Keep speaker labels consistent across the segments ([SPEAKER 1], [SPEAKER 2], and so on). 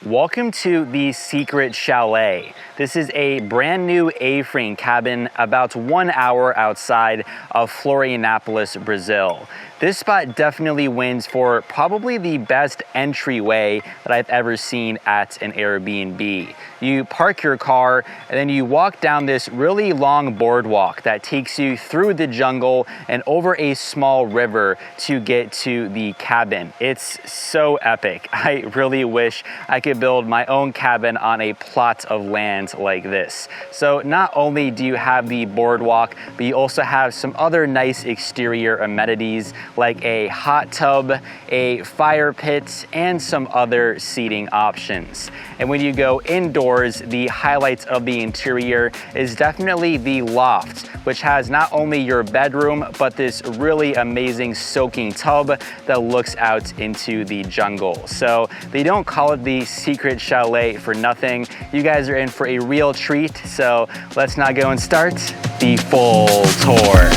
[SPEAKER 1] Welcome to the Secret Chalet. This is a brand new A-frame cabin about 1 hour outside of Florianopolis, Brazil. This spot definitely wins for probably the best entryway that I've ever seen at an Airbnb. You park your car and then you walk down this really long boardwalk that takes you through the jungle and over a small river to get to the cabin. It's so epic. I really wish I could build my own cabin on a plot of land like this. So not only do you have the boardwalk, but you also have some other nice exterior amenities like a hot tub, a fire pit, and some other seating options. And when you go indoors, the highlights of the interior is definitely the loft, which has not only your bedroom, but this really amazing soaking tub that looks out into the jungle. So they don't call it the Secret Chalet for nothing. You guys are in for a real treat. So let's now go and start the full tour.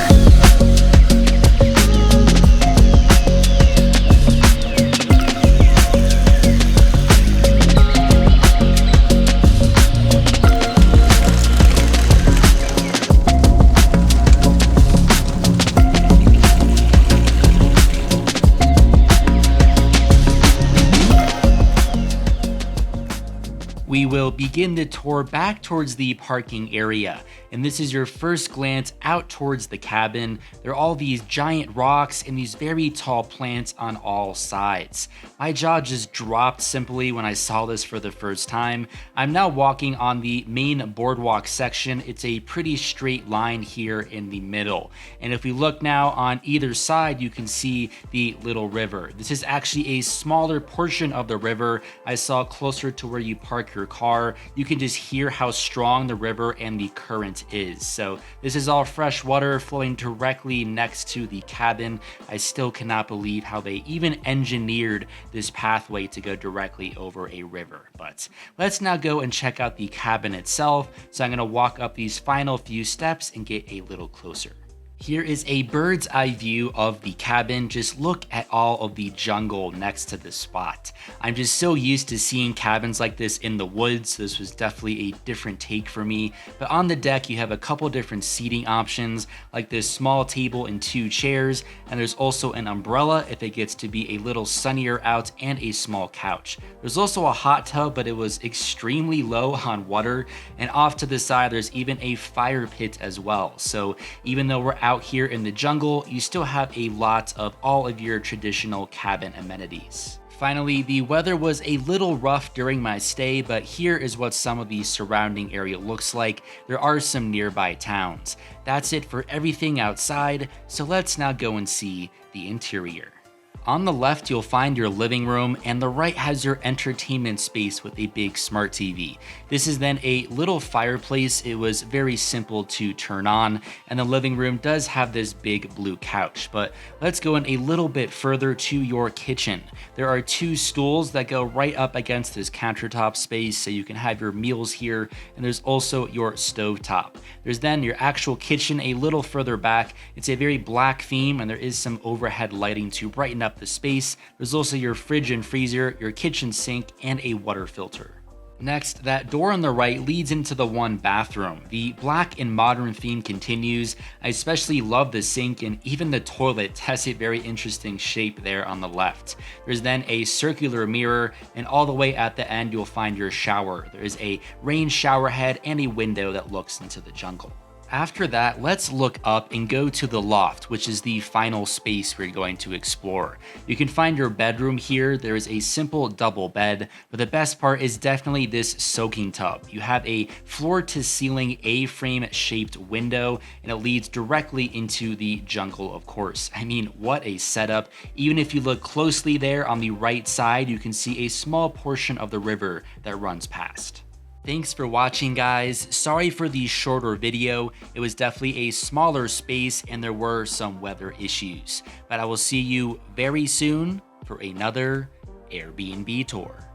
[SPEAKER 1] We will begin the tour back towards the parking area, and this is your first glance out towards the cabin. There are all these giant rocks and these very tall plants on all sides. My jaw just dropped simply when I saw this for the first time. I'm now walking on the main boardwalk section. It's a pretty straight line here in the middle, and if we look now on either side, you can see the little river. This is actually a smaller portion of the river. I saw closer to where you park your car. You can just hear how strong the river and the current is. So this is all fresh water flowing directly next to the cabin. I still cannot believe how they even engineered this pathway to go directly over a river. But let's now go and check out the cabin itself. So I'm going to walk up these final few steps and get a little closer. Here is a bird's eye view of the cabin. Just look at all of the jungle next to this spot. I'm just so used to seeing cabins like this in the woods. This was definitely a different take for me. But on the deck, you have a couple different seating options, like this small table and 2 chairs. And there's also an umbrella if it gets to be a little sunnier out, and a small couch. There's also a hot tub, but it was extremely low on water. And off to the side, there's even a fire pit as well. So even though we're out here in the jungle, you still have a lot of all of your traditional cabin amenities. Finally, the weather was a little rough during my stay, but here is what some of the surrounding area looks like. There are some nearby towns. That's it for everything outside, so let's now go and see the interior. On the left, you'll find your living room, and the right has your entertainment space with a big smart TV. This is then a little fireplace. It was very simple to turn on, and the living room does have this big blue couch. But let's go in a little bit further to your kitchen. There are 2 stools that go right up against this countertop space, so you can have your meals here, and there's also your stovetop. There's then your actual kitchen a little further back. It's a very black theme, and there is some overhead lighting to brighten up the space. There's also your fridge and freezer, your kitchen sink, and a water filter. Next, that door on the right leads into the one bathroom. The black and modern theme continues. I especially love the sink, and even the toilet has a very interesting shape there on the left. There's then a circular mirror, and all the way at the end you'll find your shower. There is a rain shower head and a window that looks into the jungle. After that, let's look up and go to the loft, which is the final space we're going to explore. You can find your bedroom here. There is a simple double bed, but the best part is definitely this soaking tub. You have a floor-to-ceiling A-frame shaped window, and it leads directly into the jungle, of course. I mean, what a setup. Even if you look closely there on the right side, you can see a small portion of the river that runs past. Thanks for watching, guys. Sorry for the shorter video. It was definitely a smaller space and there were some weather issues. But I will see you very soon for another Airbnb tour.